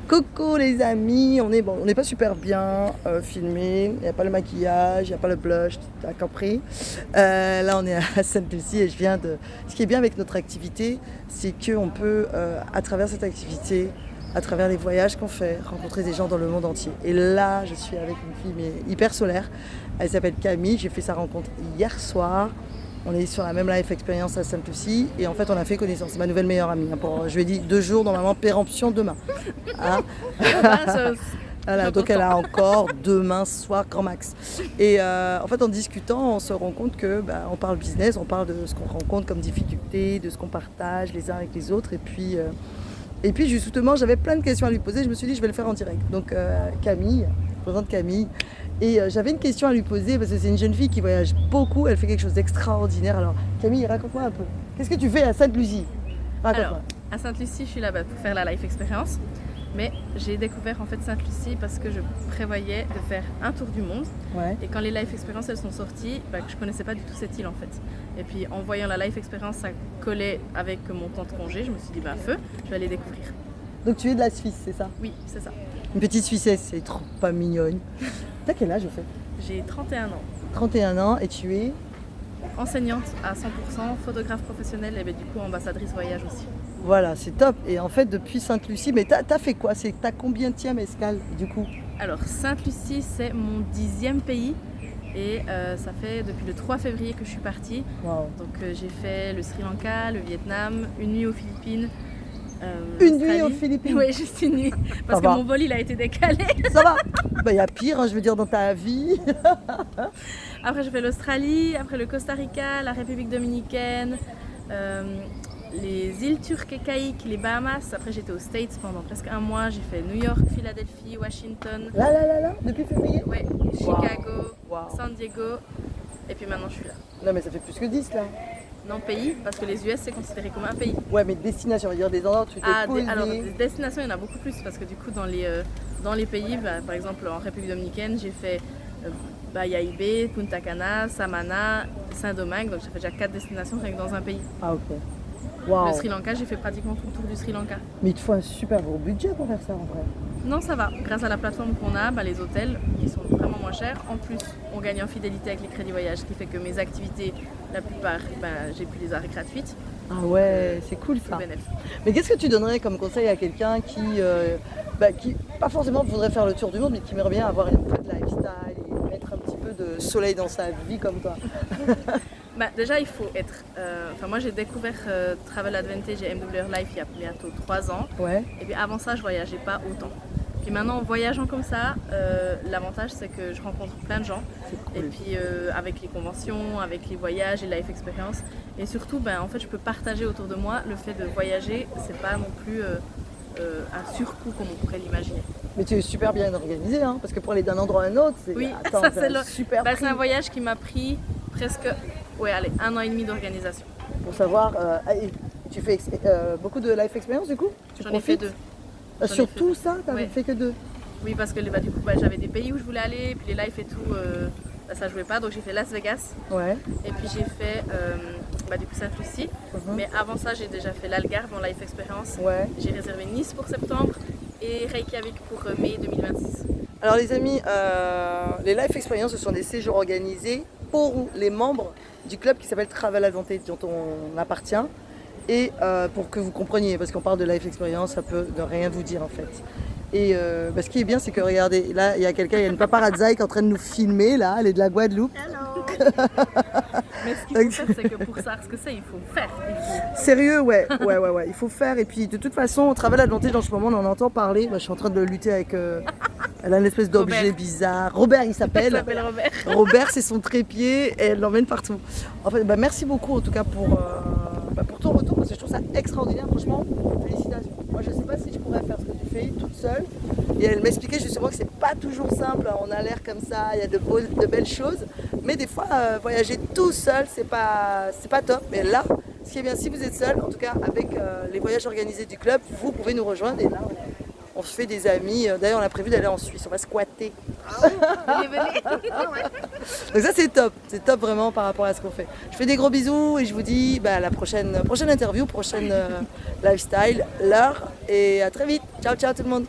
Coucou les amis, on n'est pas super bien filmé, il n'y a pas le maquillage, il n'y a pas le blush, tu as compris. Là on est à Sainte-Lucie et Ce qui est bien avec notre activité, c'est qu'on peut, à travers cette activité, à travers les voyages qu'on fait, rencontrer des gens dans le monde entier. Et là, je suis avec une fille mais hyper solaire, elle s'appelle Camille, j'ai fait sa rencontre hier soir. On est sur la même life expérience à Sainte-Lucie et en fait on a fait connaissance. C'est ma nouvelle meilleure amie. Je lui ai dit 2 jours, normalement péremption demain. Hein. Voilà, donc elle a encore demain soir grand max. Et en fait en discutant, on se rend compte que on parle business, on parle de ce qu'on rencontre comme difficulté, de ce qu'on partage les uns avec les autres. Et puis justement j'avais plein de questions à lui poser. Je me suis dit je vais le faire en direct. Donc Camille, je présente Camille. Et j'avais une question à lui poser parce que c'est une jeune fille qui voyage beaucoup, elle fait quelque chose d'extraordinaire. Alors Camille, raconte-moi un peu. Qu'est-ce que tu fais à Sainte-Lucie? Alors, à Sainte-Lucie, je suis là-bas pour faire la life expérience. Mais j'ai découvert en fait Sainte-Lucie parce que je prévoyais de faire un tour du monde. Ouais. Et quand les life expériences elles sont sorties, je connaissais pas du tout cette île en fait. Et puis en voyant la life expérience, ça collait avec mon temps de congé. Je me suis dit feu, je vais aller découvrir. Donc tu es de la Suisse, c'est ça? Oui, c'est ça. Une petite Suissesse, c'est trop pas mignonne. T'as quel âge au fait? J'ai 31 ans. 31 ans et tu es? Enseignante à 100%, photographe professionnelle et du coup ambassadrice voyage aussi. Voilà, c'est top. Et en fait, depuis Sainte-Lucie, mais t'as fait quoi? T'as combienième escale du coup? Alors, Sainte-Lucie, c'est mon 10e pays. Et ça fait depuis le 3 février que je suis partie. Wow. Donc j'ai fait le Sri Lanka, le Vietnam, une nuit aux Philippines. Une nuit aux Philippines? Oui, juste une nuit. Parce que mon vol il a été décalé. Ça va? Il y a pire, hein, je veux dire, dans ta vie. Après j'ai fait l'Australie, après le Costa Rica, la République dominicaine, les îles turques et caïques, les Bahamas. Après j'étais aux States pendant presque un mois. J'ai fait New York, Philadelphie, Washington. Là, depuis février? Oui, Chicago, wow. San Diego. Et puis maintenant je suis là. Non mais ça fait plus que 10 là. Non, pays, parce que les US c'est considéré comme un pays. Ouais, mais destination, on va dire des endroits où tu t'es posé. Alors, des destinations, il y en a beaucoup plus, parce que du coup, dans les pays, par exemple en République dominicaine, j'ai fait Bayahibe, Punta Cana, Samana, Saint-Domingue, donc j'ai fait déjà 4 destinations rien que dans un pays. Ah, ok. Wow. Le Sri Lanka, j'ai fait pratiquement tout le tour du Sri Lanka. Mais il te faut un super gros budget pour faire ça en vrai. Non, ça va. Grâce à la plateforme qu'on a, les hôtels, qui sont vraiment moins chers. En plus, on gagne en fidélité avec les crédits voyage, ce qui fait que mes activités, la plupart, j'ai pu les arrêter gratuites. Ah ouais, c'est cool ça. Mais qu'est-ce que tu donnerais comme conseil à quelqu'un qui pas forcément voudrait faire le tour du monde, mais qui aimerait bien avoir une peu de lifestyle et mettre un petit peu de soleil dans sa vie comme toi? Déjà, il faut être... moi, j'ai découvert Travel Advantage et MWR Life il y a bientôt 3 ans. Ouais. Et puis avant ça, je voyageais pas autant. Puis maintenant, en voyageant comme ça, l'avantage, c'est que je rencontre plein de gens. Cool. Et puis, avec les conventions, avec les voyages et life experience. Et surtout, en fait, je peux partager autour de moi le fait de voyager. C'est pas non plus un surcoût comme on pourrait l'imaginer. Mais tu es super bien organisé, hein, parce que pour aller d'un endroit à un autre, c'est... Oui, Attends, ça, c'est super prix. C'est un voyage qui m'a pris presque 1 an et demi d'organisation. Pour savoir, tu fais beaucoup de life experience du coup? J'en ai fait 2. Sur tout ça, tu n'avais fait que 2? Oui, parce que du coup, j'avais des pays où je voulais aller, puis les lives et tout, ça jouait pas. Donc j'ai fait Las Vegas. Ouais. Et puis j'ai fait du coup Sainte-Lucie. Mais avant ça, j'ai déjà fait l'Algarve en life experience. Ouais. J'ai réservé Nice pour septembre et Reykjavik pour mai 2026. Alors les amis, les life experience, ce sont des séjours organisés pour les membres du club qui s'appelle Travel Advantage, dont on appartient. Et pour que vous compreniez, parce qu'on parle de life experience, ça peut ne rien vous dire en fait. Et ce qui est bien, c'est que regardez, là il y a quelqu'un, il y a une paparazzi qui est en train de nous filmer, là, elle est de la Guadeloupe. Hello. Mais ce qu'il faut faire, c'est que pour savoir ce que c'est, il faut faire. Sérieux, ouais, il faut faire. Et puis de toute façon, au Travel Advantage, en ce moment, on en entend parler. Je suis en train de lutter avec... elle a une espèce d'objet bizarre. Robert, il s'appelle. Robert. Robert, c'est son trépied et elle l'emmène partout. En fait, merci beaucoup en tout cas pour ton retour, parce que je trouve ça extraordinaire. Franchement, félicitations. Moi, je ne sais pas si je pourrais faire ce que tu fais toute seule. Et elle m'expliquait justement que c'est pas toujours simple. On a l'air comme ça, il y a de belles choses. Mais des fois, voyager tout seul, c'est pas top. Mais là, ce qui est bien, si vous êtes seul, en tout cas avec les voyages organisés du club, vous pouvez nous rejoindre. Et là, on se fait des amis. D'ailleurs, on a prévu d'aller en Suisse, on va squatter. Venez. Donc ça c'est top vraiment par rapport à ce qu'on fait. Je fais des gros bisous et je vous dis à la prochaine interview, prochaine lifestyle, l'heure et à très vite. Ciao ciao tout le monde.